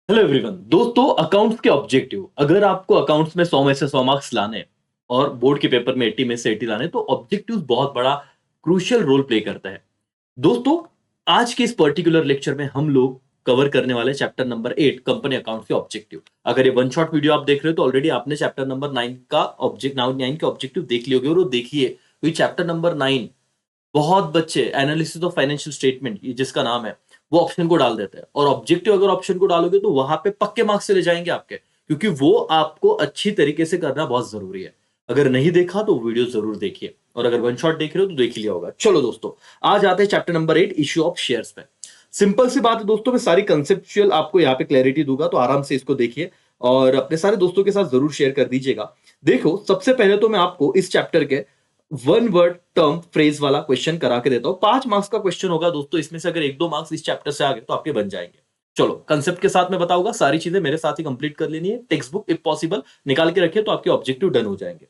Hello everyone. दोस्तों, accounts के objective, अगर आपको अकाउंट्स में 100 में से 100 मार्क्स लाने और बोर्ड के पेपर में 80 में से 80 लाने, तो ऑब्जेक्टिव्स बहुत बड़ा क्रूशियल रोल प्ले करता है। दोस्तों, आज के इस पर्टिकुलर लेक्चर में हम लोग कवर करने वाले चैप्टर नंबर 8 कंपनी अकाउंट्स के ऑब्जेक्टिव। अगर ये वन शॉट वीडियो आप देख रहे हो तो ऑलरेडी आपने चैप्टर नंबर 9 का ऑब्जेक्ट 9 के ऑब्जेक्टिव देख लिए होंगे। और वो देखिए, तो चैप्टर नंबर 9 बहुत बच्चे एनालिसिस ऑफ फाइनेंशियल स्टेटमेंट, ये जिसका नाम है, वो ऑप्शन को डाल देते हैं। और ऑब्जेक्टिव अगर ऑप्शन को डालोगे तो वहां पे पक्के मार्क्स चले जाएंगे आपके, क्योंकि वो आपको अच्छी तरीके से करना बहुत जरूरी है। अगर नहीं देखा तो वीडियो जरूर देखिए, और अगर वन शॉट देख रहे हो तो देख ही लिया होगा। चलो दोस्तों, आज आते हैं chapter number 8 issue of shares पे। सिंपल सी बात है दोस्तों, मैं सारी कंसेप्चुअल आपको यहाँ पे क्लैरिटी दूंगा, तो आराम से इसको देखिए और अपने सारे दोस्तों के साथ जरूर शेयर कर दीजिएगा। देखो, सबसे पहले तो मैं आपको इस चैप्टर के वन वर्ड टर्म फ्रेज वाला क्वेश्चन करा के देता हूं। 5 मार्क्स का क्वेश्चन होगा दोस्तों, इसमें से अगर 1-2 मार्क्स इस चैप्टर से आ गए तो आपके बन जाएंगे। चलो, कंसेप्ट के साथ मैं बताऊंगा, सारी चीजें मेरे साथ ही कंप्लीट कर लेनी है। टेक्स्ट बुक इफ पॉसिबल निकाल के रखिए तो आपके ऑब्जेक्टिव डन हो जाएंगे।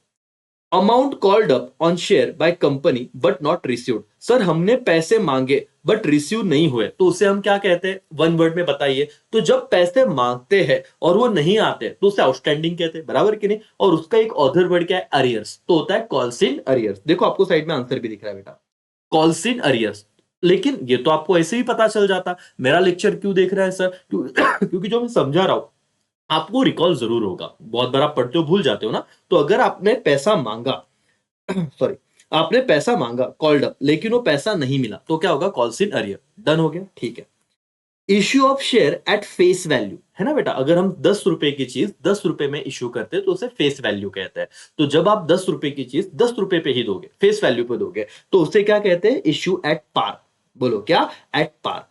Amount called up on share by company but not received. Sir, हमने पैसे मांगे बट रिसीव नहीं हुए, तो उसे हम क्या कहते हैं? वन वर्ड में बताइए। तो जब पैसे मांगते हैं और वो नहीं आते तो उसे आउटस्टैंडिंग कहते हैं, बराबर कि नहीं? और उसका एक ऑथर वर्ड क्या है? अरियर्स। तो होता है कॉल्स इन अरियर्स। देखो, आपको साइड में आंसर भी दिख रहा है बेटा, कॉल्स इन अरियर्स। लेकिन ये तो आपको ऐसे ही पता चल जाता। मेरा लेक्चर क्यों देख रहा है सर? क्योंकि जो मैं समझा रहा हूं आपको रिकॉल जरूर होगा। बहुत बार आप पढ़ते हो भूल जाते हो ना। तो अगर आपने पैसा मांगा, सॉरी, आपने पैसा मांगा कॉल्ड अप, लेकिन वो पैसा नहीं मिला, तो क्या होगा? Calls in arrear. डन हो गया, ठीक है। Issue of share at face value, है ना बेटा? अगर हम 10 रुपए की चीज 10 रुपए में इश्यू करते हैं तो उसे फेस वैल्यू कहते हैं। तो जब आप 10 रुपए की चीज 10 रुपए पे ही दोगे, फेस वैल्यू पे दोगे, तो उसे क्या कहते हैं? Issue at par. बोलो क्या? At par.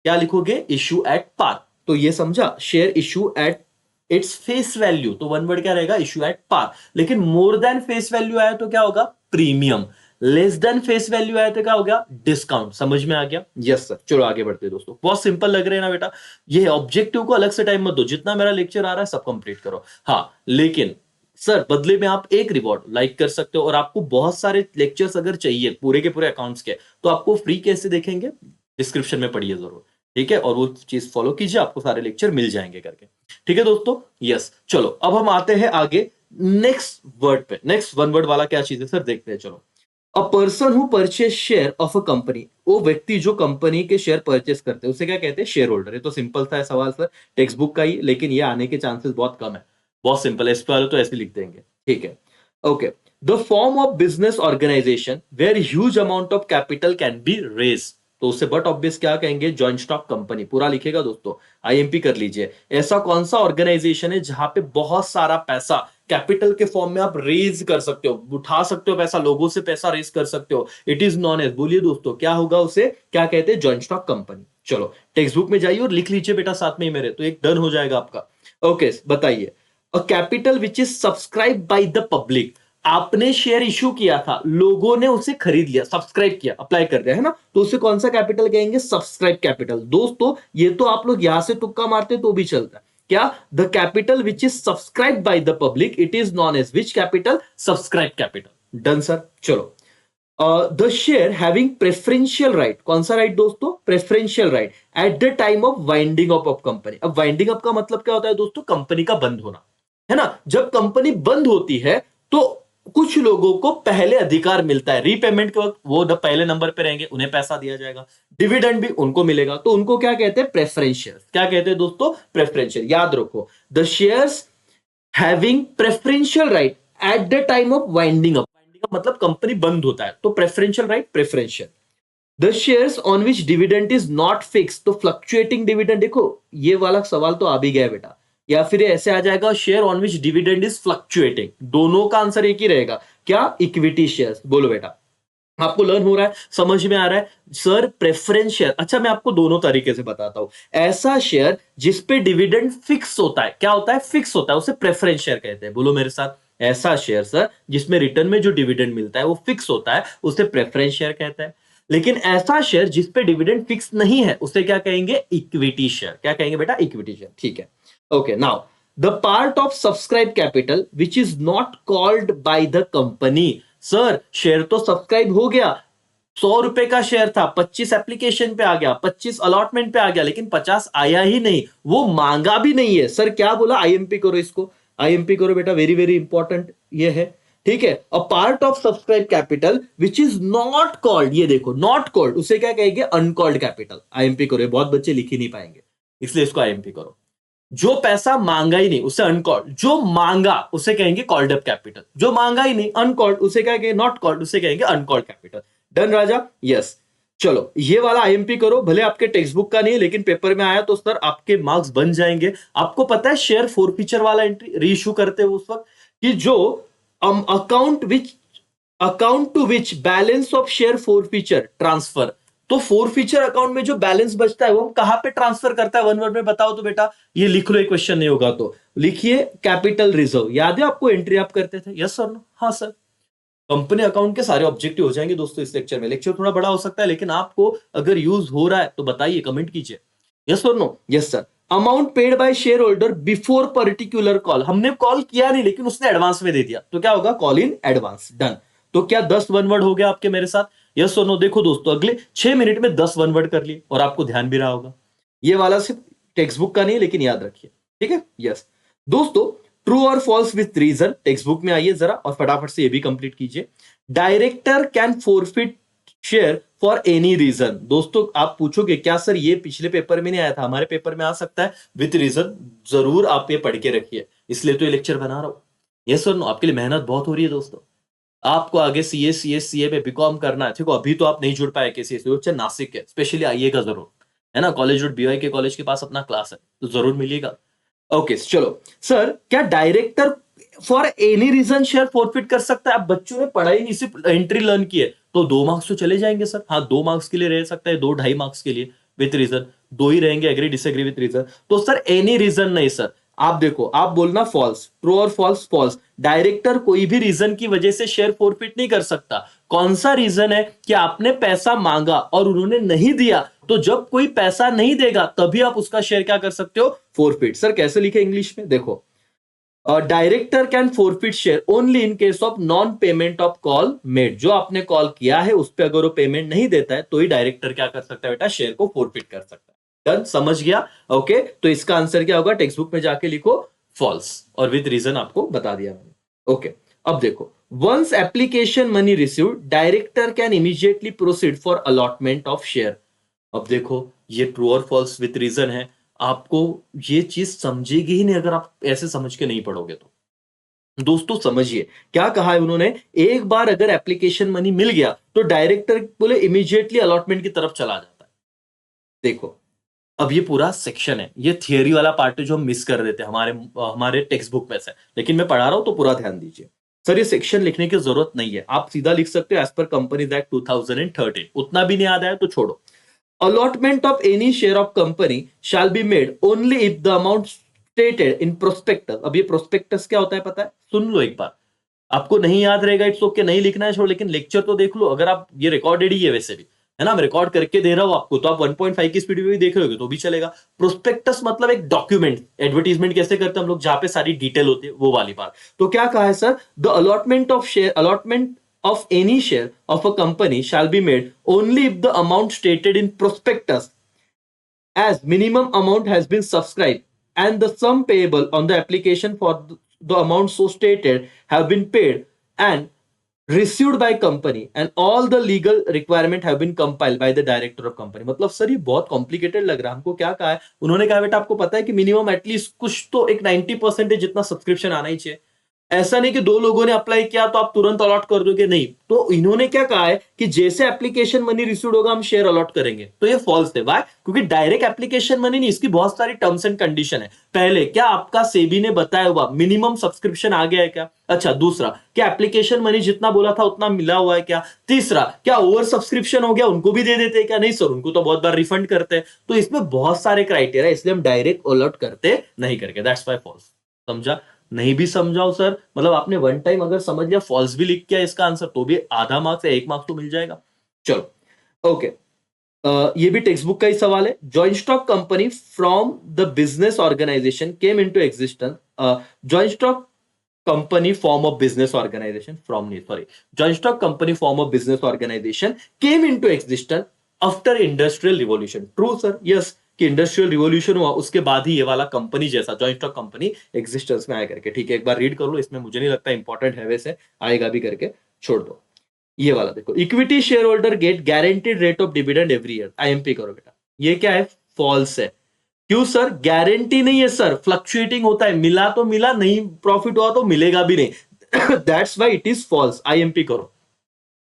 क्या लिखोगे? Issue at par. तो ये समझा, share issue at its face value, तो वन वर्ड क्या रहेगा? Issue at par. लेकिन मोर देन फेस वैल्यू आया तो क्या होगा? Premium. Less than face value आया तो क्या हो गया? डिस्काउंट। समझ में आ गया? Yes sir. चलो आगे बढ़ते हैं दोस्तों। बहुत सिंपल लग रहे हैं ना बेटा? ये ऑब्जेक्टिव को अलग से टाइम मत दो, जितना मेरा लेक्चर आ रहा है सब कंप्लीट करो। हाँ, लेकिन सर बदले में आप एक रिवॉर्ड लाइक कर सकते हो, और आपको बहुत सारे लेक्चर्स अगर चाहिए पूरे के पूरे अकाउंट्स के, तो आपको फ्री कैसे देखेंगे? डिस्क्रिप्शन में पढ़िए जरूर, ठीक है? और वो चीज फॉलो कीजिए, आपको सारे लेक्चर मिल जाएंगे करके। ठीक है दोस्तों? यस। चलो, अब हम आते हैं आगे नेक्स्ट वर्ड पे। नेक्स्ट वन वर्ड वाला क्या चीज है सर? देखते हैं। चलो, a person who purchase share of a company, वो व्यक्ति जो कंपनी के शेयर परचेस करते हैं उसे क्या कहते हैं? Share holder. ये तो सिंपल था सवाल सर, टेक्स्ट बुक का ही, लेकिन ये आने के चांसेस बहुत कम है। बहुत सिंपल है, इस पे वाले तो ऐसे लिख देंगे, ठीक है? Okay. The form of business organisation where huge amount of capital can be raise, तो उससे बट ऑब्वियस क्या कहेंगे? Joint stock company. पूरा लिखेगा दोस्तों, आईएमपी कर लीजिए। ऐसा कौन सा ऑर्गेनाइजेशन है जहां पे बहुत सारा पैसा कैपिटल के फॉर्म में आप रेज कर सकते हो, उठा सकते हो पैसा, लोगों से पैसा रेज कर सकते हो? इट इज नॉन एज, बोलिए दोस्तों, क्या होगा? उसे क्या कहते हैं? Joint stock company. चलो, टेक्स्ट बुक में जाइए और लिख लीजिए बेटा साथ में ही मेरे, तो एक डन हो जाएगा आपका। ओके, बताइए। A capital which is subscribe by the public, आपने शेयर इश्यू किया था, लोगों ने उसे खरीद लिया, सब्सक्राइब किया, अप्लाई कर दिया, है ना? तो उसे कौन सा कैपिटल कहेंगे? Subscribe capital. दोस्तों, ये तो आप लोग यहां से तुक्का मारते तो भी चलता है। क्या? The capital which is subscribe by the public, it is known as which capital? Subscribe capital. Done sir. चलो, the share having preferential right, कौन सा राइट दोस्तों? Preferential right at the time of winding up of company. अब winding up का मतलब क्या होता है दोस्तों? कंपनी का बंद होना, है ना? जब कंपनी बंद होती है तो कुछ लोगों को पहले अधिकार मिलता है, रीपेमेंट के वक्त वो पहले नंबर पे रहेंगे, उन्हें पैसा दिया जाएगा, डिविडेंड भी उनको मिलेगा, तो उनको क्या कहते हैं? प्रेफरेंशियल। क्या कहते हैं दोस्तों? प्रेफरेंशियल। याद रखो, the shares having preferential right at the time of winding up, winding up मतलब कंपनी बंद होता है, तो preferential right, preferential. The shares on which dividend is not fix, तो फ्लक्चुएटिंग डिविडेंड। देखो, ये वाला सवाल तो आ भी गया बेटा, या फिर ऐसे आ जाएगा share on which dividend is fluctuating. दोनों का आंसर एक ही रहेगा। क्या? Equity shares. बोलो बेटा, आपको लर्न हो रहा है? समझ में आ रहा है? सर, प्रेफरेंस शेयर, अच्छा मैं आपको दोनों तरीके से बताता हूं। ऐसा शेयर जिसपे डिविडेंड फिक्स होता है, क्या होता है? फिक्स होता है, उसे प्रेफरेंस शेयर कहते हैं। बोलो मेरे साथ, ऐसा शेयर सर जिसमें रिटर्न में जो डिविडेंड मिलता है वो फिक्स होता है, उसे प्रेफरेंस शेयर कहते हैं। लेकिन ऐसा शेयर जिसपे डिविडेंड फिक्स नहीं है, उसे क्या कहेंगे? Equity share. क्या कहेंगे बेटा? Equity share. ठीक है। Okay, now the part of subscribe capital which is not called by the company. Sir, share तो सब्सक्राइब हो गया, ₹100 का शेयर था, 25 एप्लीकेशन पे आ गया, 25 अलॉटमेंट पे आ गया, लेकिन 50 आया ही नहीं, वो मांगा भी नहीं है। सर क्या बोला? आईएमपी करो इसको, आईएमपी करो बेटा, वेरी वेरी इंपॉर्टेंट ये है, ठीक है। A part of subscribe capital which is not called, ये देखो नॉट कॉल्ड, उसे क्या कहेंगे? Uncalled capital. आईएमपी करो, बहुत बच्चे लिख ही नहीं पाएंगे, इसलिए इसको आईएमपी करो। जो पैसा मांगा ही नहीं उसे अनकॉल्ड, जो मांगा उसे कहेंगे कॉल्ड अप कैपिटल, जो मांगा ही नहीं अनकॉल्ड उसे क्या कहेंगे? नॉट कॉल्ड, उसे कहेंगे अनकॉल्ड कैपिटल। डन राजा? यस। चलो ये वाला आईएमपी करो, भले आपके टेक्स्ट बुक का नहीं है लेकिन पेपर में आया तो सर आपके मार्क्स बन जाएंगे। आपको पता है शेयर फोरफीचर वाला एंट्री रीइश्यू करते हो उस वक्त कि जो account to which balance of share forfeiture transfer, तो फोरफीचर अकाउंट में जो बैलेंस बचता है वो कहां पे ट्रांसफर करता है? वन वर्ड में बताओ तो बेटा, ये लिख लो, एक क्वेश्चन नहीं होगा तो लिखिए कैपिटल रिजर्व। याद है आपको एंट्री आप करते थे? Yes sir, no? हाँ सर। कंपनी अकाउंट के सारे ऑब्जेक्टिव हो जाएंगे दोस्तों इस लेक्चर में। लेक्चर थोड़ा बड़ा हो सकता है लेकिन आपको अगर यूज हो रहा है तो बताइए, कमेंट कीजिए। यस और no? Yes sir. Amount paid by share holder before particular call, हमने कॉल किया नहीं लेकिन उसने एडवांस में दे दिया, तो क्या होगा? Call in advance. डन। तो क्या 10 वन वर्ड हो गया आपके मेरे साथ? यस और नो? देखो दोस्तों, अगले 6 मिनट में 10 वन वर्ड कर लिए और आपको ध्यान भी रहा होगा। ये वाला सिर्फ टेक्स्ट बुक का नहीं है लेकिन याद रखिए, ठीक है। यस दोस्तों, ट्रू और false with reason text book में आइए जरा और फटाफट से ये भी कंप्लीट कीजिए। Director can forfeit share for any reason. दोस्तों आप पूछोगे क्या सर ये पिछले पेपर में नहीं आया था? हमारे पेपर में आ सकता है विथ रीजन। जरूर आप ये पढ़ के रखिए, इसलिए तो ये लेक्चर बना रहा हूं। यस और नो? आपके लिए मेहनत बहुत हो रही है दोस्तों। आपको आगे सीए में बीकॉम करना है, ठीक है। अभी तो आप नहीं जुड़ पाए किसी से, अच्छा नासिक है, स्पेशली आइएगा जरूर, है ना। College road B Y K college के पास अपना क्लास है, तो जरूर मिलिएगा। ओके चलो सर, क्या director for any reason share forfeit कर सकता है? अब बच्चों ने पढ़ाई नहीं, सिर्फ एंट्री लर्न की है, तो 2 मार्क्स तो चले जाएंगे सर। हाँ 2 मार्क्स के लिए रह सकता है, 2 2.5 मार्क्स के लिए विथ रीजन 2 ही रहेंगे, एग्री डिसएग्री विथ रीजन। तो सर एनी रीजन नहीं सर, आप देखो, आप बोलना फॉल्स, ट्रू और फॉल्स? फॉल्स। डायरेक्टर कोई भी रीजन की वजह से शेयर फॉरफिट नहीं कर सकता। कौन सा रीजन है? कि आपने पैसा मांगा और उन्होंने नहीं दिया, तो जब कोई पैसा नहीं देगा तभी आप उसका शेयर क्या कर सकते हो? फॉरफिट। सर कैसे लिखे इंग्लिश में? देखो, director can forfeit share only in case of non payment of call made. जो आपने कॉल किया है उस पर अगर वो पेमेंट नहीं देता है तो ही डायरेक्टर क्या कर सकता है बेटा? शेयर को फॉरफिट कर सकता है। डन? समझ गया? ओके तो इसका आंसर क्या होगा? टेक्स्ट बुक में जाके लिखो फॉल्स, और विद रीजन आपको बता दिया मैंने। ओके अब देखो, once application money receive director can immediately proceed for allotment of share. अब देखो ये ट्रू और फॉल्स विथ रीजन है, आपको ये चीज समझेगी ही नहीं अगर आप ऐसे समझ के नहीं पढ़ोगे तो। दोस्तों समझिए क्या कहा है उन्होंने, एक बार अगर एप्लीकेशन मनी मिल गया तो डायरेक्टर बोले इमीडिएटली अलॉटमेंट की तरफ चला जाता है। देखो अब ये पूरा सेक्शन है, ये थियरी वाला पार्ट है जो हम मिस कर देते हैं हमारे टेक्स्ट बुक में से, लेकिन मैं पढ़ा रहा हूं तो पूरा ध्यान दीजिए। सर ये सेक्शन लिखने की जरूरत नहीं है, आप सीधा लिख सकते हो एज पर कंपनीज एक्ट 2013। उतना भी नहीं याद आया तो छोड़ो। Allotment of any share of company shall be made only if the amount stated in prospectus। अब ये prospectus क्या होता है पता है? सुन लो एक बार, आपको नहीं याद रहेगा इट्स ओके, नहीं लिखना है छोड़, लेकिन लेक्चर तो देख लो। अगर आप, ये रिकॉर्डेड ही है वैसे भी, है ना, मैं रिकॉर्ड करके दे रहा हूं आपको, तो आप 1.5 की स्पीड में भी देख रहे हो तो भी चलेगा। प्रोस्पेक्टस मतलब एक डॉक्यूमेंट, एडवर्टीजमेंट कैसे करते हैं हम लोग, जहां पे सारी डिटेल होती है, वो वाली बात। तो क्या कहा है sir? The allotment of any share of a company shall be made only if the amount stated in prospectus as minimum amount has been subscribed and the sum payable on the application for the amount so stated have been paid and received by company and all the legal requirement have been compiled by the director of company। मतलब sir ये बहुत complicated लग रहा है हमको। क्या कहा है उन्होंने? कहा बेटा आपको पता है कि मिनिमम एटलीस्ट कुछ तो एक 90% जितना सब्सक्रिप्शन आना ही चाहिए। ऐसा नहीं कि 2 लोगों ने अप्लाई किया तो आप तुरंत अलॉट कर दोगे, नहीं। तो इन्होंने क्या कहा है कि जैसे एप्लीकेशन मनी रिसीव होगा हम शेयर अलॉट करेंगे। तो ये फॉल्स है। व्हाई? क्योंकि डायरेक्ट एप्लीकेशन मनी नहीं, इसकी बहुत सारी टर्म्स एंड कंडीशन है। पहले क्या आपका सेबी ने बताया हुआ मिनिमम सब्सक्रिप्शन आ गया है क्या? अच्छा दूसरा, क्या एप्लीकेशन मनी जितना बोला था उतना मिला हुआ है क्या? तीसरा, क्या ओवर सब्सक्रिप्शन हो गया उनको भी दे देते हैं क्या? नहीं सर, उनको तो बहुत बार रिफंड करते हैं। तो इसमें बहुत सारे क्राइटेरिया, इसलिए हम डायरेक्ट अलॉट करते नहीं करके, दैट्स व्हाई फॉल्स। समझा? नहीं भी समझाओ सर, मतलब आपने वन टाइम अगर समझ लिया, फॉल्स भी लिख किया इसका आंसर, तो भी आधा मार्क्स या 1 मार्क्स तो मिल जाएगा। चलो ओके, ये भी टेक्स्ट बुक का ही सवाल है। Joint stock company from the business organisation came into existence. Joint stock company form of business organization from sorry joint stock company form of business organization came into existence after industrial revolution. True sir, yes, कि industrial revolution हुआ उसके बाद ही ये वाला company जैसा joint stock company existence में आया करके. ठीक है, एक बार रीड कर लो, इसमें मुझे नहीं लगता इंपॉर्टेंट है, वैसे आएगा भी करके छोड़ दो. ये वाला देखो, equity share holder get guaranteed rate of dividend every year. IMP करो बेटा. ये क्या है? फॉल्स है. क्यों सर? गारंटी नहीं है सर, फ्लक्चुएटिंग होता है. मिला तो मिला, नहीं प्रॉफिट हुआ तो मिलेगा भी नहीं. That's why it is false. IMP करो.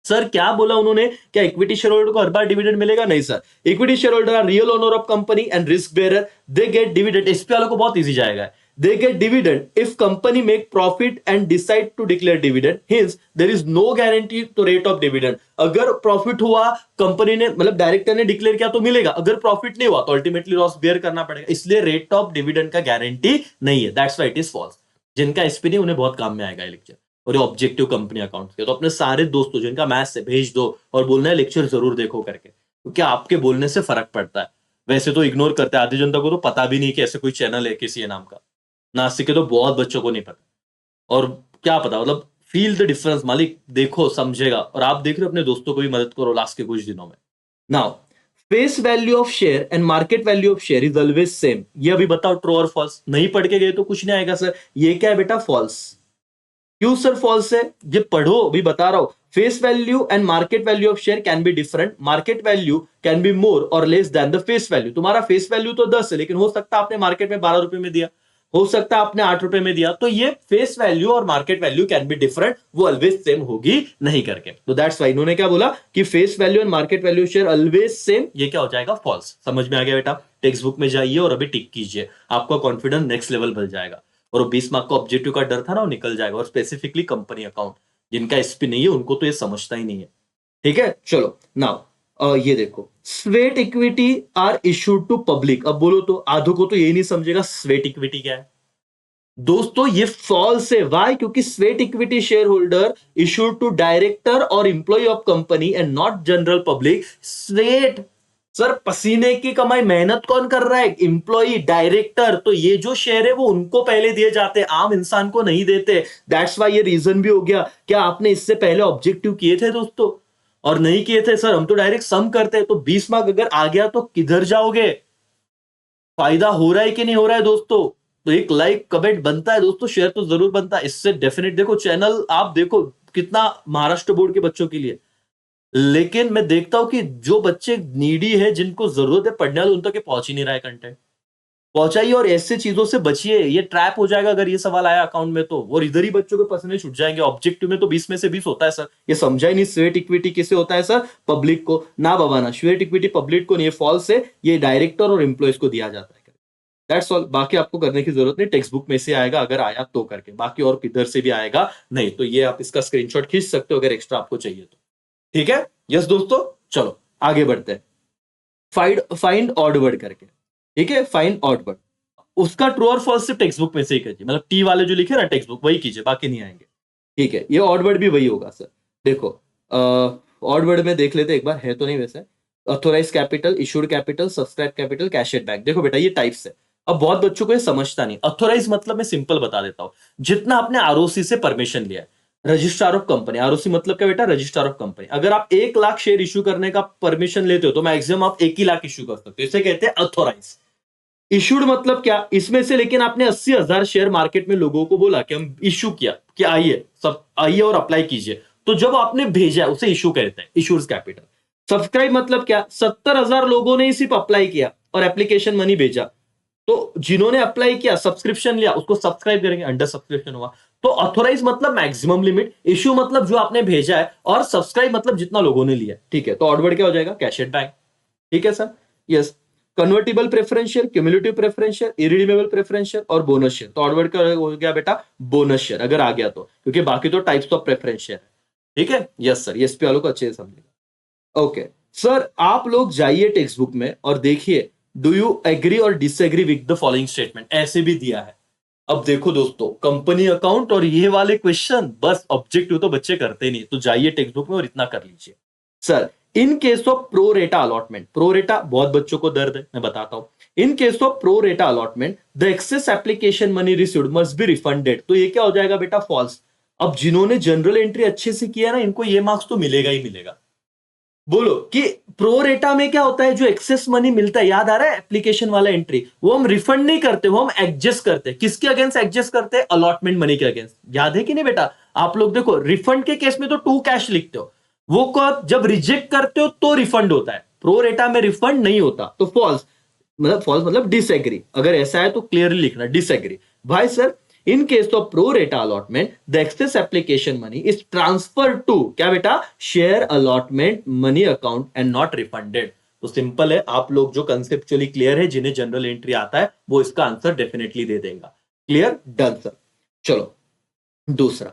सर क्या बोला उन्होंने? क्या इक्विटी शेयर होल्डर को हर बार डिविडेंड मिलेगा? नहीं sir. Equity share holder are real owner of company and risk bearer. They get dividend. SP वालों को बहुत इजी जाएगा. They get dividend if company make profit and decide to declare dividend. Hence, there is no guarantee to rate of dividend. अगर profit हुआ, company ने मतलब director ने declare किया तो मिलेगा. अगर प्रॉफिट नहीं हुआ तो अल्टीमेटली लॉस बेयर करना पड़ेगा. इसलिए रेट ऑफ डिविडेंड का गारंटी नहीं है. That's why it is false. जिनका एसपी नहीं उन्हें बहुत काम में आएगा ये लेक्चर, और ये ऑब्जेक्टिव कंपनी अकाउंट के. तो अपने सारे दोस्तों जिनका मैथ्स से भेज दो और बोलना है लेक्चर जरूर देखो करके, क्योंकि आपके बोलने से फर्क पड़ता है. वैसे तो इग्नोर करते हैं, आधी जनता को तो पता भी नहीं कि ऐसे कोई चैनल है किसी नाम का. नासिक के तो बहुत बच्चों को नहीं पता, और क्या पता, मतलब फील द डिफरेंस मालिक, देखो समझेगा. और आप देख रहे हो, अपने दोस्तों को भी मदद करो लास्ट के कुछ दिनों में. Now face value of share and market value of share is always same. ये अभी बताओ ट्रू और फॉल्स. नहीं पढ़ के गए तो कुछ नहीं आएगा सर. ये क्या है बेटा? फॉल्स. क्यों सर फॉल्स है? ये पढ़ो, अभी बता रहा हूं. Face value and market value of share can be different. Market value can be more or less than the face value. तुम्हारा फेस वैल्यू तो 10 है, लेकिन हो सकता है आपने मार्केट में 12 रुपए में दिया, हो सकता है आपने 8 रुपए में दिया. तो ये फेस वैल्यू और market value can be different, वो ऑलवेज सेम होगी नहीं करके. तो दैट्स व्हाई इन्होंने क्या बोला कि face value and market value share always same. ये क्या हो जाएगा? फॉल्स. समझ में आ गया बेटा? टेक्स्ट बुक में जाइए और अभी टिक कीजिए, आपका कॉन्फिडेंस नेक्स्ट लेवल बढ़ जाएगा. और 20 मार्क का ऑब्जेक्टिव का डर था ना, वो निकल जाएगा. और स्पेसिफिकली कंपनी अकाउंट, जिनका एसपी नहीं है उनको तो ये समझता ही नहीं है. ठीक है, चलो नाउ ये देखो, sweat equity are issued to public. अब बोलो तो आधों को तो यही नहीं समझेगा स्वेट इक्विटी क्या है. दोस्तों ये फॉल्स है. व्हाई? क्योंकि sweat equity share holder issued to director और employee of company and not general public. Sweat sir पसीने की कमाई, मेहनत कौन कर रहा है? Employee, director. तो ये जो शेयर है वो उनको पहले दिए जाते हैं, आम इंसान को नहीं देते. दैट्स व्हाई ये रीजन भी हो गया. क्या आपने इससे पहले ऑब्जेक्टिव किए थे दोस्तों? और नहीं किए थे सर, हम तो डायरेक्ट सम करते हैं. तो 20 मार्क अगर आ गया तो किधर जाओगे? फायदा हो रहा है कि नहीं हो रहा है दोस्तों? तो एक लाइक कमेंट बनता है दोस्तों, शेयर तो जरूर बनता है. इससे डेफिनेट देखो चैनल, आप देखो कितना महाराष्ट्र बोर्ड के बच्चों के लिए, लेकिन मैं देखता हूं कि जो बच्चे नीडी है, जिनको जरूरत है पढ़ने वाले, उन तक पहुंच ही नहीं रहा है कंटेंट. पहुंचाइए और ऐसे चीजों से बचिए. ये ट्रैप हो जाएगा अगर ये सवाल आया अकाउंट में तो, और इधर ही बच्चों के पसीने छूट जाएंगे. ऑब्जेक्टिव में तो 20 में से 20 होता है सर. ये समझा ही नहीं. स्वेट इक्विटी किसे होता है सर? पब्लिक को. ना बाबा ना, स्वेट इक्विटी पब्लिक को नहीं, ये फॉल्स है. ये डायरेक्टर और एम्प्लॉयज को दिया जाता है. That's all. बाकी आपको करने की जरूरत नहीं, टेक्स्ट बुक में से आएगा अगर आया तो करके, बाकी और किधर से भी आएगा नहीं. तो ये आप इसका स्क्रीनशॉट खींच सकते हो अगर एक्स्ट्रा आपको चाहिए तो. ठीक है, यस दोस्तों, चलो आगे बढ़ते हैं. फाइंड ऑड वर्ड करके. ठीक है, फाइंड ऑड वर्ड. उसका ट्रू और फॉल्स सिर्फ टेक्स्ट बुक में से ही कीजिए, मतलब टी वाले जो लिखे ना टेक्स्ट बुक, वही कीजिए, बाकी नहीं आएंगे. ठीक है, ये ऑड वर्ड भी वही होगा सर. देखो ऑड वर्ड में देख लेते एक बार, है तो नहीं वैसे. Authorise capital, issued capital, subscribe capital, cashed back. देखो बेटा ये टाइप्स है. अब बहुत बच्चों को ये समझता नहीं. ऑथोराइज मतलब मैं सिंपल बता देता हूं, जितना आपने आरओसी से परमिशन लिया है. रजिस्ट्रार ऑफ कंपनी, आरओसी मतलब क्या बेटा? Registrar of company. अगर आप 1 लाख शेयर इश्यू करने का परमिशन लेते हो तो मैक्सिमम आप 1 ही लाख इश्यू कर सकते हो. इसे कहते हैं ऑथोराइज. इशूड मतलब क्या? इसमें से लेकिन आपने 80,000 शेयर मार्केट में लोगों को बोला कि हम इश्यू किया, कि आइए सब आइए और अप्लाई कीजिए. तो जब आपने भेजा उसे इशू कहते हैं, इशूज कैपिटल. सब्सक्राइब मतलब क्या? 70,000 लोगों ने सिर्फ अप्लाई किया और एप्लीकेशन मनी भेजा. तो जिन्होंने अप्लाई किया, सब्सक्रिप्शन लिया, उसको सब्सक्राइब करेंगे, अंडर सब्सक्रिप्शन हुआ. तो ऑथोराइज मतलब मैक्सिमम लिमिट, इशू मतलब जो आपने भेजा है, और सब्सक्राइब मतलब जितना लोगों ने लिया. ठीक है, तो ऑड वर्ड क्या हो जाएगा? कैशेड बैंक. ठीक है sir, yes. Convertible preferential, cumulative preferential, irredeemable preferential और बोनस शेयर. तो ऑड वर्ड का हो गया बेटा बोनस शेयर, अगर आ गया तो, क्योंकि बाकी तो टाइप्स ऑफ प्रेफरेंस शेयर है. ठीक है, यस सर, एसपी वालों को अच्छे से समझेगा. ओके सर, आप लोग जाइए टेक्स्ट बुक में और देखिए, डू यू एग्री और disagree with the following statement, ऐसे भी दिया है. अब देखो दोस्तों, कंपनी अकाउंट और ये वाले क्वेश्चन बस ऑब्जेक्टिव तो बच्चे करते नहीं, तो जाइए टेक्स्ट बुक में और इतना कर लीजिए. Sir in case of pro rata allotment, pro rata बहुत बच्चों को दर्द है, मैं बताता हूं. In case of pro rata allotment the excess application money received must be refunded. तो ये क्या हो जाएगा बेटा, फॉल्स। अब जिन्होंने जनरल एंट्री अच्छे से किया ना, इनको ये मार्क्स तो मिलेगा ही मिलेगा। बोलो कि प्रो रेटा में क्या होता है, जो एक्सेस मनी मिलता है, याद आ रहा है एप्लीकेशन वाला एंट्री, वो हम रिफंड नहीं करते, वो हम एडजस्ट करते हैं। किसके अगेंस्ट एडजस्ट करते हैं? अलॉटमेंट मनी के अगेंस्ट। याद है कि नहीं बेटा? आप लोग देखो, रिफंड के केस में तो टू कैश लिखते हो, वो कब जब रिजेक्ट करते हो तो रिफंड होता है। प्रो रेटा में रिफंड नहीं होता, तो फॉल्स। मतलब फॉल्स मतलब डिसएग्री। अगर ऐसा है तो क्लियरली लिखना डिसएग्री। भाई sir, in case of pro rata allotment the excess application money is transfer to क्या बेटा, share allotment money account and not refunded. तो सिंपल है, आप लोग जो कंसेप्चुअली क्लियर है, जिन्हें जनरल एंट्री आता है, वो इसका आंसर डेफिनेटली दे देगा। Clear, done sir. चलो दूसरा,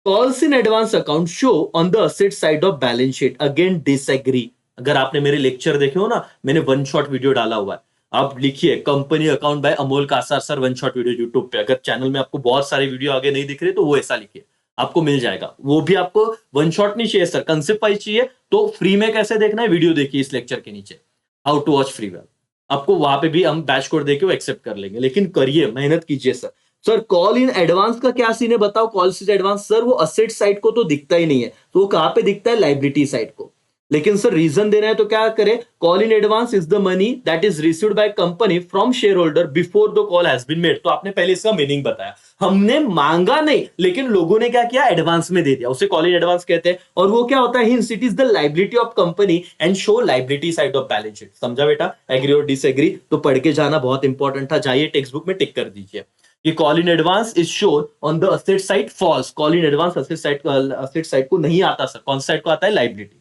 calls in advance account show on the asset side of balance sheet, again disagree. अगर आपने मेरे लेक्चर देखे हो ना, मैंने वन शॉट वीडियो डाला हुआ है, आप लिखिए company account by Amol Kasar sir one shot video YouTube पे। अगर चैनल में आपको बहुत सारे वीडियो आगे नहीं दिख रहे तो वो ऐसा लिखिए, आपको मिल जाएगा। वो भी आपको वन शॉट नहीं चाहिए सर, कंसेप्ट वाइज चाहिए, तो फ्री में कैसे देखना है, वीडियो देखिए इस लेक्चर के नीचे, how to watch free well. आपको वहां पे भी हम बैच कोड देके वो एक्सेप्ट कर लेंगे, लेकिन करिए, मेहनत कीजिए sir. Sir call in advance का क्या सीन है बताओ? कॉल इन एडवांस सर वो असेट साइड को तो दिखता ही नहीं है, तो वो कहां पे दिखता है? लाइबिलिटी साइड को। लेकिन सर रीजन देना है तो क्या करें? Call in advance is the money that is received by company from share holder before the call has been made. तो आपने पहले इसका मीनिंग बताया, हमने मांगा नहीं, लेकिन लोगों ने क्या किया, एडवांस में दे दिया, उसे कॉल इन एडवांस कहते हैं। और वो क्या होता है? Hints it is the liability of company and show liability side of balance sheet. समझा बेटा? एग्री और डिसएग्री तो पढ़ के जाना बहुत इंपॉर्टेंट था, जाइए टेक्स्ट बुक में टिक कर दीजिए कि call in advance is shown on the asset side, false. Call in advance asset side को नहीं आता सर, कौन साइड को आता है? लाइबिलिटी।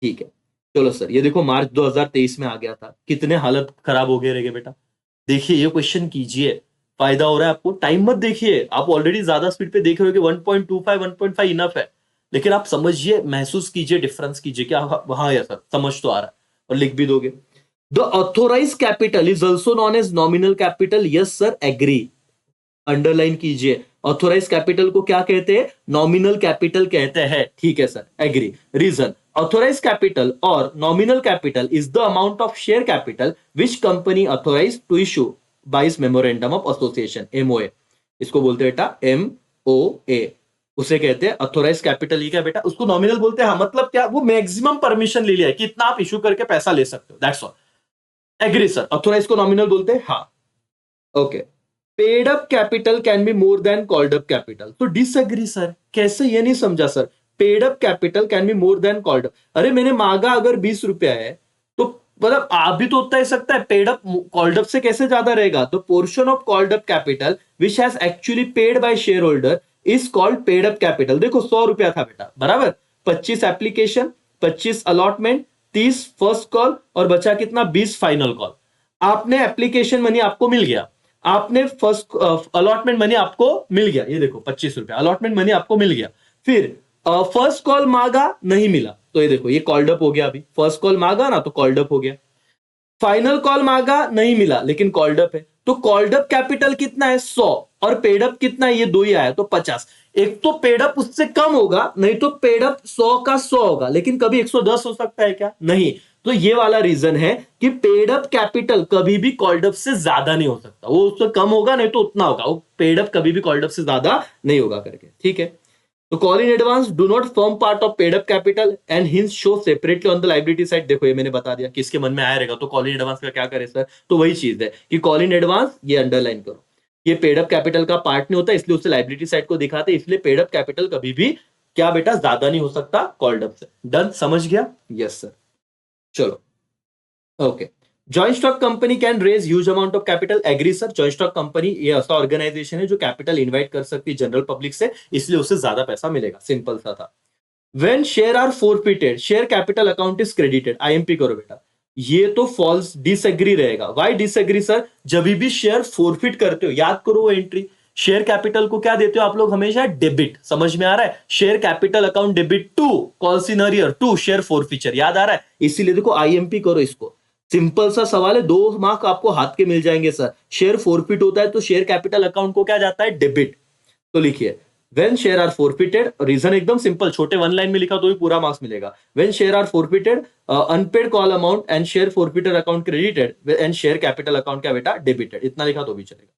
ठीक है, चलो सर, ये देखो मार्च 2023 में आ गया था, कितने हालत खराब हो गए रहेंगे बेटा। देखिए ये क्वेश्चन कीजिए, फायदा हो रहा है आपको। टाइम मत देखिए, आप ऑलरेडी ज्यादा स्पीड पे देख रहे हो कि 1.25 1.5 इनफ है, लेकिन आप समझिए, महसूस कीजिए, डिफरेंस कीजिए क्या हाँ या सर समझ तो आ रहा है, और लिख भी दोगे। The authorise capital is also known as nominal capital. Yes sir, agree, underline कीजिए। ऑथोराइज कैपिटल को क्या कहते हैं? नॉमिनल कैपिटल कहते हैं। ठीक है sir, agree. Reason, authorise capital और nominal capital is the amount of share capital which company authorise to issue by memorandum of association, MOA. इसको बोलते हैं बेटा एमओए, उसे कहते हैं ऑथोराइज कैपिटल। ये क्या बेटा? उसको नॉमिनल बोलते हैं। हाँ, मतलब क्या? वो मैक्सिमम परमिशन ले लिया है कि इतना आप इशू करके पैसा ले सकते हो, that's all. Agree sir, authorise को नॉमिनल बोलते हैं। हाँ, okay. Paid up capital can be more than called up capital. तो डिसएग्री सर, कैसे? ये नहीं समझा sir. Paid up capital can be more than called up. अरे मैंने मांगा अगर 20 रुपया है, तो मतलब आप भी तो उतना ही सकता है, पेड अप कॉल्ड अप से कैसे ज्यादा रहेगा? तो portion of called up capital which has actually paid by share holder is called paid up capital. देखो 100 रुपया था बेटा, बराबर, 25 एप्लीकेशन, 25 अलॉटमेंट, 30 फर्स्ट कॉल, और बचा कितना? 20 फाइनल कॉल। आपने एप्लीकेशन मनी आपको मिल गया, आपने फर्स्ट अलॉटमेंट मनी आपको मिल गया, ये देखो 25 रुपया अलॉटमेंट मनी आपको मिल गया। फिर फर्स्ट कॉल मांगा, नहीं मिला, तो ये देखो ये कॉल्ड अप हो गया। अभी फर्स्ट कॉल मांगा ना, तो कॉल्ड अप हो गया। फाइनल कॉल मांगा, नहीं मिला, लेकिन कॉल्ड अप है, तो कॉल्ड अप कैपिटल कितना है? 100, और पेड अप कितना है? ये दो ही आया, तो 50। एक तो पेड अप उससे कम होगा, नहीं तो पेड अप 100 का 100 होगा, लेकिन कभी 110 हो सकता है क्या? नहीं। तो ये वाला रीजन है कि पेड अप कैपिटल कभी भी कॉल्ड अप से ज्यादा नहीं हो सकता, वो उससे कम होगा, नहीं तो उतना होगा। वो पेड अप कभी भी कॉल्ड अप से ज्यादा नहीं होगा करके। ठीक है, तो call in advance do not form part of paid up capital and hints show separately on the liability side. देखो ये मैंने बता दिया, किसके मन में आया रहेगा, तो कॉल इन एडवांस का क्या करे सर? तो वही चीज है कि कॉल इन एडवांस, ये अंडरलाइन करो, ये पेड अप कैपिटल का पार्ट नहीं होता, इसलिए उसे लायबिलिटी साइड को दिखाते, इसलिए पेड अप कैपिटल कभी भी क्या बेटा ज्यादा नहीं हो सकता कॉल्ड अप से। डन, समझ गया? Yes sir. चलो okay, joint stock company can raise huge amount of capital. Agree sir, joint stock company ये ऐसा ऑर्गेनाइजेशन है जो कैपिटल इनवाइट कर सकती है जनरल पब्लिक से, इसलिए उसे ज्यादा पैसा मिलेगा, सिंपल सा था। When share are forfeited share capital account is credited. IMP करो बेटा, ये तो फॉल्स, डिसएग्री रहेगा। Why disagree sir? जब भी शेयर फोरफिट करते हो, याद करो वो एंट्री, शेयर कैपिटल को क्या देते हो आप लोग? हमेशा डेबिट। समझ में आ रहा है? Share capital account debit to calls in arrear to share forfeiture, याद आ रहा है? इसीलिए देखो आईएमपी करो इसको, सिंपल सा सवाल है, 2 मार्क आपको हाथ के मिल जाएंगे सर। शेयर फोरफिट होता है तो शेयर कैपिटल अकाउंट को क्या जाता है? डेबिट। तो लिखिए when share are forfeited, reason एकदम सिंपल, छोटे वन लाइन में लिखा तो भी पूरा मार्क्स मिलेगा। When share are forfeited, unpaid call amount and share forfeiture account credited and share capital account क्या बेटा डेबिटेड, इतना लिखा तो भी चलेगा।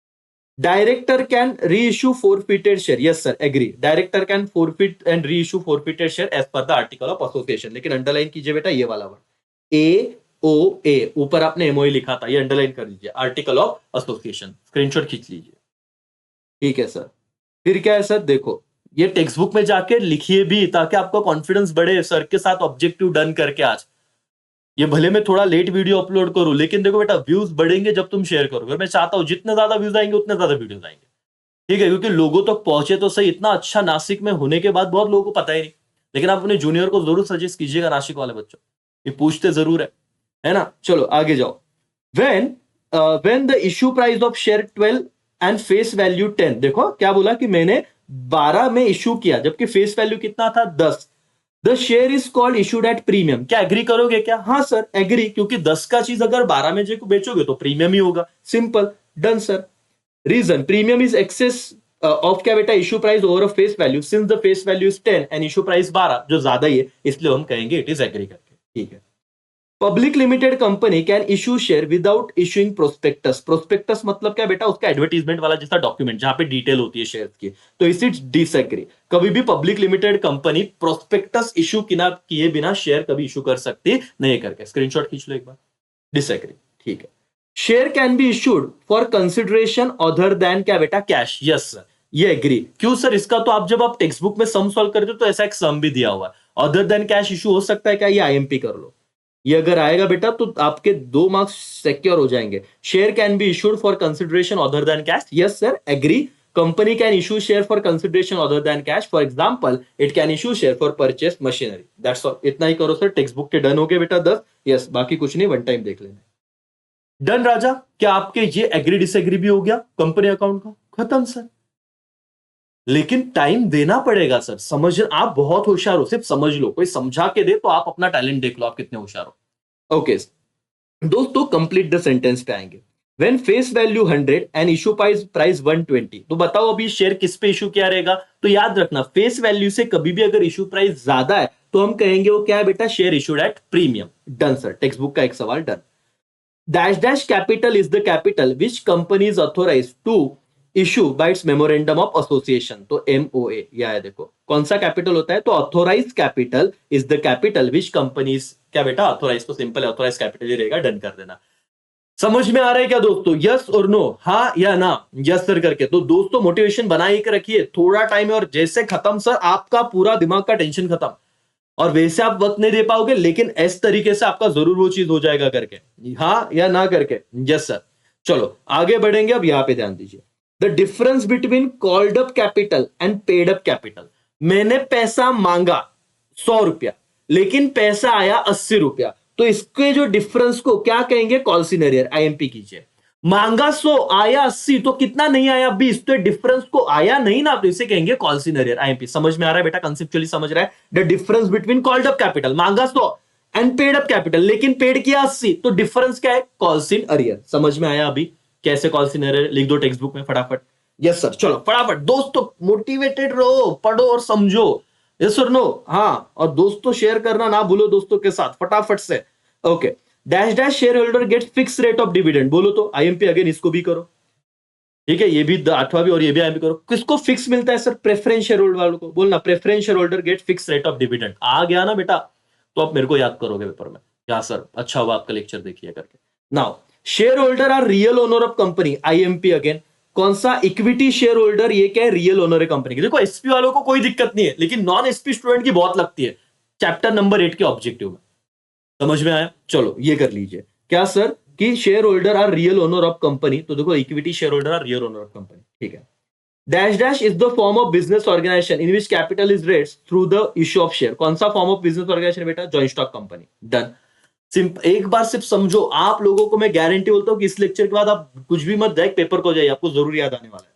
Director can reissue forfeited share, yes sir agree, director can forfeit and reissue forfeited share as per the article of association, लेकिन underline कीजिए बेटा ये वाला वर्ड ए ओ ए, ऊपर आपने एमओई लिखा था, ये अंडरलाइन कर लीजिए, आर्टिकल ऑफ एसोसिएशन, स्क्रीनशॉट खींच लीजिए। ठीक है सर, फिर क्या है सर, देखो ये टेक्स्ट बुक में जाके लिखिए भी ताकि आपका कॉन्फिडेंस बढ़े सर के साथ ऑब्जेक्टिव डन करके। आज ये भले मैं थोड़ा लेट वीडियो अपलोड करूं, लेकिन देखो बेटा व्यूज बढ़ेंगे जब तुम शेयर करोगे। मैं चाहता हूं जितने ज्यादा व्यूज आएंगे उतने ज्यादा वीडियोस आएंगे, ठीक है, क्योंकि लोगों तक पहुंचे तो सही। इतना अच्छा नासिक में होने के बाद बहुत लोगों को पता ही नहीं, लेकिन आप अपने जूनियर को जरूर सजेस्ट कीजिएगा, नासिक वाले बच्चों, ये पूछते जरूर है ना। चलो आगे जाओ। When the issue price of share 12 and face value 10, देखो क्या बोला कि मैंने 12 में इश्यू किया जबकि फेस वैल्यू कितना था 10, the share is called issued at premium. क्या एग्री करोगे क्या? हाँ सर एग्री, क्योंकि 10 का चीज अगर 12 में बेचोगे तो प्रीमियम ही होगा, simple, done sir. Reason, premium is excess of क्या बेटा issue price over a face value, since the face value is 10 and issue price 12, जो ज्यादा ही है, इसलिए हम कहेंगे इट इज एग्री करके, ठीक है। Public limited company can issue share without issuing prospectus, prospectus मतलब क्या बेटा, उसका एडवर्टीजमेंट वाला जैसा डॉक्यूमेंट जहां पे डिटेल होती है शेयर की, तो इसी डिसएग्री। कभी भी public limited company prospectus issue किए बिना शेयर कभी इशू कर सकती नहीं करके, स्क्रीनशॉट खींच लो एक बार, डिसएग्री, ठीक है। Share can be issued for consideration other then क्या बेटा कैश, यस सर, ये एग्री। क्यों सर? इसका तो आप जब आप टेक्स्ट बुक में सम सॉल्व करते हो तो ऐसा एक सम भी दिया हुआ है, अदर देन कैश इशू हो सकता है क्या, ये आईएमपी कर लो। ये अगर आएगा बेटा तो आपके 2 मार्क्स सिक्योर हो जाएंगे। Share can be issued for consideration other than cash, yes sir agree. Company can issue share for consideration other than cash, for example it can issue share for purchase machinery, that's all. इतना ही करो sir, text book के done हो गए बेटा 10, yes, बाकी कुछ नहीं, वन टाइम देख लेना। डन राजा, क्या आपके ये एग्री डिसएग्री भी हो गया कंपनी अकाउंट का? खत्म सर। लेकिन टाइम देना पड़ेगा सर, समझ, आप बहुत होशियार हो, सिर्फ समझ लो, कोई समझा के दे तो आप अपना टैलेंट देख लो आप कितने होशियार हो। ओके दोस्तों, कंप्लीट द सेंटेंस पे आएंगे। When face value 100 and issue price 120, तो बताओ अभी शेयर किस पे इशू किया रहेगा? तो याद रखना फेस वैल्यू से कभी भी अगर इशू प्राइस ज्यादा है तो हम कहेंगे वो क्या है बेटा, share issued at premium, done sir, text book का एक सवाल done. Dash dash capital is the capital which company is authorised to issue by its memorandum of association, तो एमओए, यह है देखो कौन सा कैपिटल होता है, तो authorise capital is the capital which companies क्या बेटा, ऑथोराइज तो सिंपल है, ऑथोराइज कैपिटल ही रहेगा, डन कर देना। समझ में आ रहा है क्या दोस्तों? यस और नो, हाँ या ना, यस सर करके। तो दोस्तों मोटिवेशन बनाए के रखिए, थोड़ा टाइम है और जैसे खत्म सर आपका पूरा दिमाग का टेंशन खत्म, और वैसे आप वक्त नहीं दे पाओगे, लेकिन इस तरीके से आपका जरूर वो चीज हो जाएगा करके, हाँ या ना करके, यस सर। चलो आगे बढ़ेंगे, अब यहां पे ध्यान दीजिए। The difference between called up capital and paid up capital, मैंने पैसा मांगा 100 रुपया लेकिन पैसा आया 80 रुपया, तो इसके जो डिफरेंस को क्या कहेंगे, कॉल सिनेरियर, आईएमपी कीजिए। मांगा 100 आया 80, तो कितना नहीं आया 20, तो डिफरेंस को आया नहीं ना, तो इसे कहेंगे कॉल सिनेरियर, आईएमपी। समझ में आ रहा है बेटा, कंसेप्चुअली समझ रहा है? The difference between called up capital, मांगा 100 एंड पेड अप कैपिटल, लेकिन पेड किया 80, तो डिफरेंस क्या है, कॉल सिन अरियर। समझ में आया अभी कैसे कॉल सिन अरियर? लिख दो टेक्स्ट बुक में फटाफट। यस सर, चलो फटाफट दोस्तों, मोटिवेटेड रहो, पढ़ो और समझो, यस और नो, हाँ, और दोस्तों शेयर करना ना भूलो दोस्तों के साथ फटाफट से। Okay, dash dash share holder get fix rate of dividend, बोलो तो आईएमपी अगेन, इसको भी करो, ठीक है, ये भी 8वां भी और ये भी आईएमपी करो। किसको फिक्स मिलता है सर? प्रेफरेंस शेयर होल्डर वालों को, बोलना preference share holder get fix rate of dividend. आ गया ना बेटा, तो आप मेरे को याद करोगे पेपर में, क्या सर अच्छा हुआ आपका लेक्चर देखिए करके। Now share holder are real owner of company, IMP again, कौन सा? इक्विटी शेयर होल्डर, ये क्या है, रियल ओनर है कंपनी की। देखो एसपी वालों को कोई दिक्कत नहीं है, लेकिन नॉन एसपी स्टूडेंट की बहुत लगती है, चैप्टर नंबर 8 के ऑब्जेक्टिव में। समझ में आया? चलो ये कर लीजिए, क्या सर कि share holder are real owner of company, तो देखो equity share holder are real owner of company, ठीक है। Dash dash is the form of business organisation in which capital is raised through the issue of share, कौन सा form of business organisation बेटा? Joint stock company, done. एक बार सिर्फ समझो, आप लोगों को मैं गारंटी बोलता हूं कि इस लेक्चर के बाद आप कुछ भी मत डायरेक्ट पेपर को जाइए, आपको जरूर याद आने वाला है।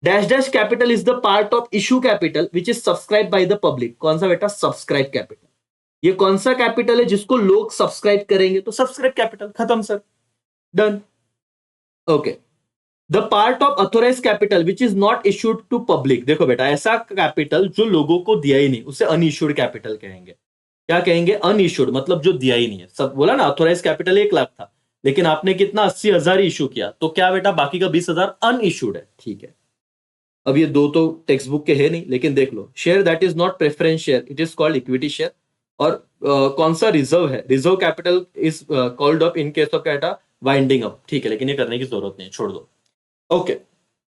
Dash dash capital is the part of issue capital which is subscribe by the public, कौन सा बेटा? Subscribe capital. ये कौन सा कैपिटल है जिसको लोग सब्सक्राइब करेंगे? तो सब्सक्राइब कैपिटल, खत्म sir, done. Okay, the part of authorise capital which is not issued to public. देखो बेटा, ऐसा कैपिटल जो लोगों को दिया ही नहीं उसे अनइश्यूड कैपिटल कहेंगे। क्या कहेंगे? अनइश्यूड, मतलब जो दिया ही नहीं है। सब बोला ना, अथोराइज कैपिटल 1 लाख था, लेकिन आपने कितना 80,000 इश्यू किया, तो क्या बेटा बाकी का 20,000 अनइश्यूड है। ठीक है, अब ये दो तो टेक्स्ट बुक के है नहीं, लेकिन देख लो, share that is not preference share it is called equity share. और कौन सा रिजर्व है? Reserve capital is called up in case of क्या बेटा? Winding up. ठीक है, लेकिन ये करने की जरूरत नहीं है, छोड़ दो। ओके,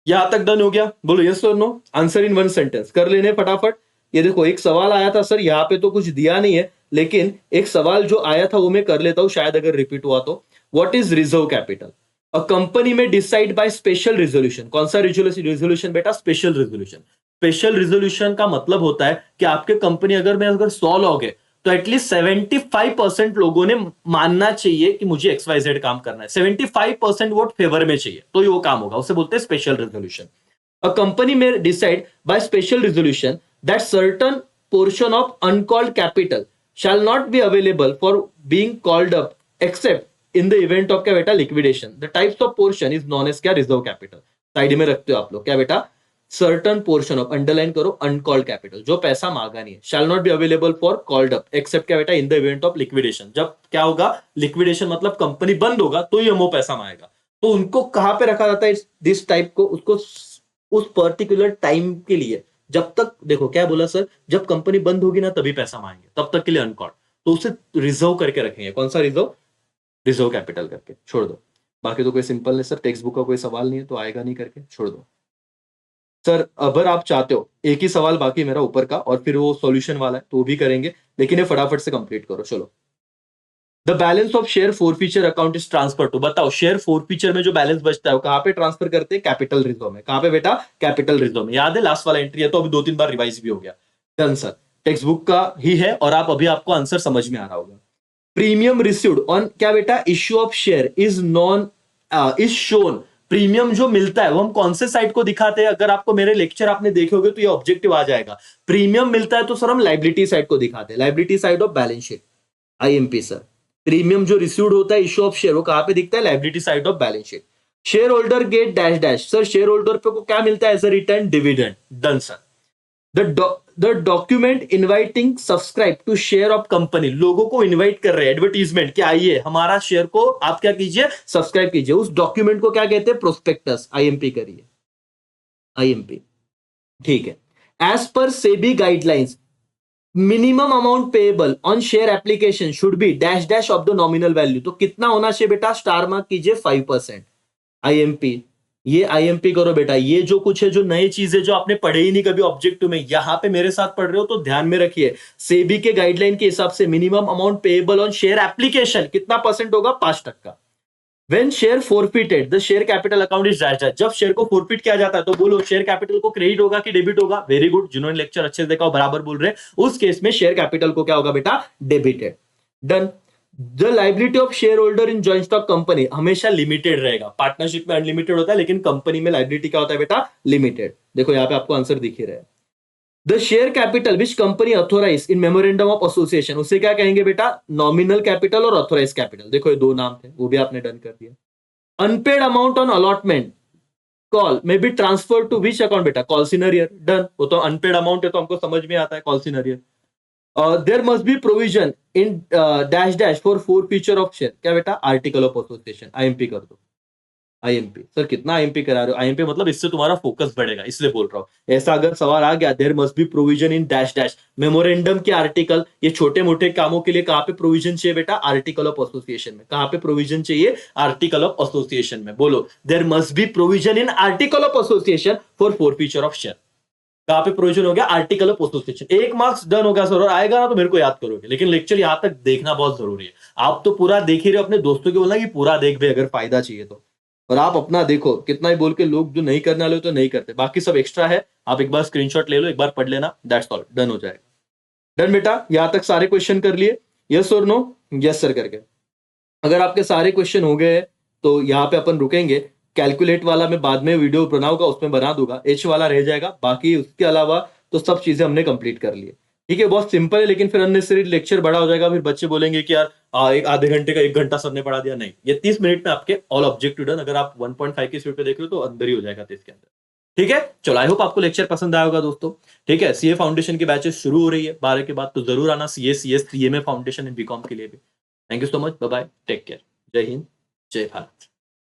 यहां तक डन हो गया। बोलो यस और no, answer in one sentence कर लेने फटाफट। ये देखो, एक सवाल आया था सर, यहाँ पे तो कुछ दिया नहीं है, लेकिन एक सवाल जो आया था वो मैं कर लेता हूं, शायद अगर रिपीट हुआ तो। What is reserve capital? A company में डिसाइड बाय स्पेशल रिजोल्यूशन। कौन सा रिजोल्यूशन बेटा? Special resolution. स्पेशल रिजोल्यूशन का मतलब होता है कि आपके कंपनी अगर 100 लोग है, तो एटलीस्ट 75% लोगों ने मानना चाहिए कि मुझे XYZ काम करना है। 75% वोट फेवर में चाहिए, तो ये वो काम होगा, उसे बोलते हैं स्पेशल रेजोल्यूशन। अ कंपनी में decide by special resolution that certain portion of uncalled capital shall not be available for being called up except in the event of क्या बेटा? Liquidation. The types of portion is known as क्या? Reserve capital. Side में रखते हो आप लोग, क्या बेटा? सर्टन पोर्शन ऑफ, अंडरलाइन करो, अनकॉल्ड कैपिटल, जो पैसा मांगा नहीं है, shall not be available for called up accept क्या बेटा? इन द इवेंट ऑफ लिक्विडेशन। जब क्या होगा? लिक्विडेशन मतलब कंपनी बंद होगा, तो ही वो पैसा मांगेगा। तो उनको कहां पे रखा जाता है दिस टाइप को? उसको उस पर्टिकुलर टाइम के लिए, जब तक, देखो क्या बोला सर, जब कंपनी बंद होगी ना तभी पैसा मांगेंगे, तब तक के लिए अनकॉल्ड, तो उसे रिजर्व करके रखेंगे। कौन सा रिजर्व? रिजर्व कैपिटल करके, छोड़ दो। बाकी तो कोई सिंपल नहीं सर, टेक्स्ट बुक का कोई सवाल नहीं है, तो आएगा नहीं करके छोड़ दो। सर अगर आप चाहते हो, एक ही सवाल बाकी मेरा ऊपर का, और फिर वो सॉल्यूशन वाला है, तो वो भी करेंगे, लेकिन ये फटाफट से कंप्लीट करो। चलो, the balance of share forfeiture account is transfer to. बताओ, शेयर फोरफीचर में जो बैलेंस बचता है वो कहां पे ट्रांसफर करते हैं? कैपिटल रिजर्व में। कहां पे बेटा? कैपिटल रिजर्व में। याद है, लास्ट वाला एंट्री है, तो अभी 2-3 बार रिवाइज भी हो गया। डन सर, टेक्स्ट बुक का ही है, और आप अभी आपको आंसर समझ में आ रहा होगा। प्रीमियम रिसीव्ड ऑन क्या बेटा? Issue of share is non is shown. Premium जो मिलता है वो हम कौन से साइड को दिखाते हैं? अगर आपको मेरे लेक्चर आपने देखे होंगे तो ये ऑब्जेक्टिव आ जाएगा। प्रीमियम मिलता है तो सर हम लाइबिलिटी साइड को दिखाते हैं, liability side of balance sheet, IMP sir. Premium जो रिसीव्ड होता है इश्यू ऑफ शेयर, वो कहां पे दिखता है? Liability side of balance sheet. Share holder get dash dash. Sir share holder पे को क्या मिलता है as a return? Dividend. Done sir. The document inviting subscribe to share of company. लोगों को इनवाइट कर रहे हैं, एडवर्टीजमेंट, कि आइए हमारा शेयर को आप क्या कीजिए? सब्सक्राइब कीजिए। उस डॉक्यूमेंट को क्या कहते हैं? प्रोस्पेक्टस। आईएमपी करिए, आईएमपी। ठीक है। As per SEBI guidelines, minimum amount payable on share application should be dash dash of the nominal value. तो कितना होना चाहिए बेटा? स्टार मार्क कीजिए 5%। आईएमपी, ये आईएमपी करो बेटा। ये जो कुछ है, जो नई चीजें जो आपने पढ़े ही नहीं कभी ऑब्जेक्टिव में, यहां पे मेरे साथ पढ़ रहे हो तो ध्यान में रखिए। सेबी के गाइडलाइन के हिसाब से minimum amount payable on share application कितना परसेंट होगा? 5%। When share forfeited, the share capital account is dash dash. जब शेयर को फोरफिट किया जाता है तो बोलो शेयर कैपिटल को क्रेडिट होगा कि डेबिट होगा? वेरी गुड, जिन्होंने लेक्चर अच्छे से देखा हो बराबर बोल रहे हैं। उस केस में शेयर कैपिटल को क्या होगा बेटा? Debited. Done. The liability of share holder in joint stock company हमेशा लिमिटेड रहेगा। पार्टनरशिप में अनलिमिटेड होता है, लेकिन कंपनी में लाइबिलिटी क्या होता है बेटा? लिमिटेड। देखो यहाँ पे आपको आंसर दिख ही रहा है। The share capital which company authorise in memorandum of association, उसे क्या कहेंगे बेटा? नॉमिनल कैपिटल और ऑथोराइज कैपिटल। देखो ये दो नाम थे, वो भी आपने डन कर दिया। Unpaid amount on allotment call may be transfer to which account बेटा? कॉल्सिनरियर। डन। वो तो अनपेड अमाउंट है तो हमको समझ में आता है, calls in arrear. There must be provision in dash dash for feature of share, क्या बेटा? Article of association. आईएमपी कर दो। आईएमपी सर कितना आईएमपी करा रहे हो? आईएमपी मतलब इससे तुम्हारा फोकस बढ़ेगा, इसलिए बोल रहा हूं। ऐसा अगर सवाल आ गया, there must be provision in dash dash, memorandum के आर्टिकल, ये छोटे मोटे कामों के लिए कहां पे प्रोविजन चाहिए बेटा? आर्टिकल ऑफ एसोसिएशन में। कहां पे प्रोविजन चाहिए? आर्टिकल ऑफ एसोसिएशन में। बोलो, there must be provision in article of association for feature of share. कहां पे प्रोविजन हो गया? Article of association. 1 marks done हो गया सर, और आएगा ना तो मेरे को याद करोगे, लेकिन लेक्चर यहां तक देखना बहुत जरूरी है। आप तो पूरा देख ही रहे हो, अपने दोस्तों को बोलना कि पूरा देख भी, अगर फायदा चाहिए तो। और आप अपना देखो, कितना ही बोल के लोग जो नहीं करने वाले तो नहीं करते, बाकी सब एक्स्ट्रा है। आप एक बार स्क्रीनशॉट ले लो, एक बार पढ़ लेना, दैट्स ऑल, डन हो जाएगा। डन बेटा, यहां तक सारे क्वेश्चन कर लिए? यस और नो? यस सर करके। अगर आपके सारे क्वेश्चन हो गए तो यहाँ पे अपन रुकेंगे। कैलकुलेट वाला मैं बाद में वीडियो बनाऊंगा, उसमें बना दूंगा। एच वाला रह जाएगा, बाकी उसके अलावा तो सब चीजें हमने कंप्लीट कर ली। ठीक है, बहुत सिंपल है, लेकिन फिर अननेसेसरी लेक्चर बड़ा हो जाएगा, फिर बच्चे बोलेंगे कि यार एक आधे घंटे का 1 घंटा सर ने पढ़ा दिया। नहीं, ये 30 मिनट में आपके ऑल ऑब्जेक्टिव डन। अगर आप 1.5 की स्पीड पे देख रहे हो तो अंदर ही हो जाएगा 30 के अंदर। ठीक है, चलो आई होप आपको लेक्चर पसंद आया होगा दोस्तों। ठीक है, सीए फाउंडेशन की बैचेस शुरू हो रही है 12 के बाद, तो जरूर आना CA, CS, CMA foundation and BCom के लिए भी। Thank you so much, bye bye, take care, जय हिंद, जय भारत।